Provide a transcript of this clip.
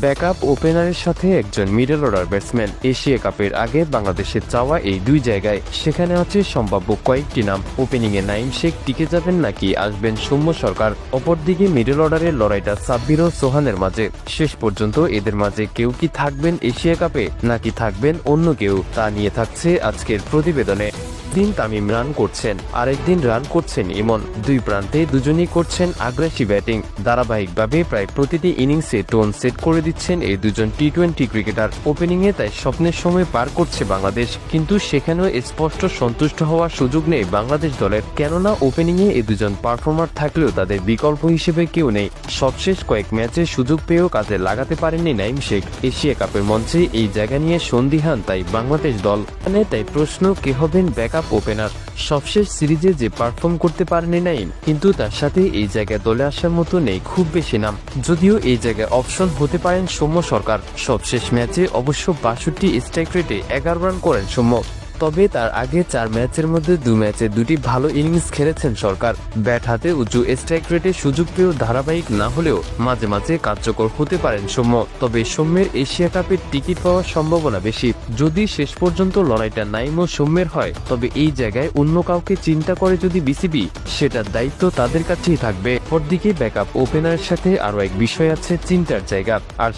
Backup ওপেনারের সাথে একজন middle order batsman. Asia কাপের আগে বাংলাদেশের চাওয়া এই দুই জায়গায়। সেখানে আছে সম্ভাব্য কয়েকটি নাম। ওপেনিংয়ে নাঈম শেখ টিকে যাবেন নাকি আসবেন সৌম্য সরকার। অপরদিকে মিডল অর্ডারের লড়াইটা সাব্বির ও সোহানের মাঝে। শেষ পর্যন্ত এদের মাঝে কেউ কি থাকবেন এশিয়া কাপে নাকি থাকবেন অন্য কেউ, তা নিয়ে থাকছে আজকের প্রতিবেদনে। দিন তামিম রান করছেন, আরেকদিন রান করছেন ইমন। দুই প্রান্তে দুজনই করছেন আগ্রাসী ব্যাটিং। ধারাবাহিকভাবে প্রায় প্রতিটি ইনিংসে টোন সেট করে দিচ্ছেন এই দুজন টি-20 ক্রিকেটার। ওপেনিংয়ে তাই স্বপ্নের সময় পার করছে বাংলাদেশ, কিন্তু সেখানেও স্পষ্ট সন্তুষ্ট হওয়ার সুযোগ নেই বাংলাদেশ দলের। কেননা ওপেনিংয়ে এই দুজন পারফর্মার থাকলেও তাদের বিকল্প হিসেবে কেউ নেই। সবশেষ কয়েক ম্যাচে সুযোগ পেয়েও কাজে লাগাতে পারেননি নাঈম শেখ। এশিয়া কাপের মঞ্চে এই জায়গা নিয়ে সন্দিহান তাই বাংলাদেশ দল। তাই প্রশ্ন, কে হবেন ব্যাকআপ ওপেনার। সবশেষ সিরিজে যে পারফর্ম করতে পারেনি নাঈম, কিন্তু তার সাথে এই জায়গায় দলে আসার মতো নেই খুব বেশি নাম। যদিও এই জায়গায় অপশন হতে পারেন সৌম্য সরকার। সবশেষ ম্যাচে অবশ্য 62 স্ট্রাইক রেটে 11 রান করেন সৌম্য। তবে তার আগে 4 ম্যাচের মধ্যে 2 ম্যাচে 2টি ভালো ইনিংস খেলেছেন সরকার। ব্যাট হাতে উঁচু স্ট্রাইক রেটে সুযোগ পেয়েও ধারাবাহিক না হলেও মাঝে মাঝে কার্যকর হতে পারেন সৌম্য। তবে সৌম্যের এশিয়া কাপের টিকিট পাওয়ার সম্ভাবনা বেশি। যদি শেষ পর্যন্ত লড়াইটা নাঈম ও সৌম্যের হয়, তবে এই জায়গায় অন্য কাউকে চিন্তা করে যদি বিসিবি, সেটার দায়িত্ব তাদের কাছেই থাকবে। অপরদিকে ব্যাকআপ ওপেনারের সাথে আরও এক বিষয় আছে চিন্তার জায়গা, আর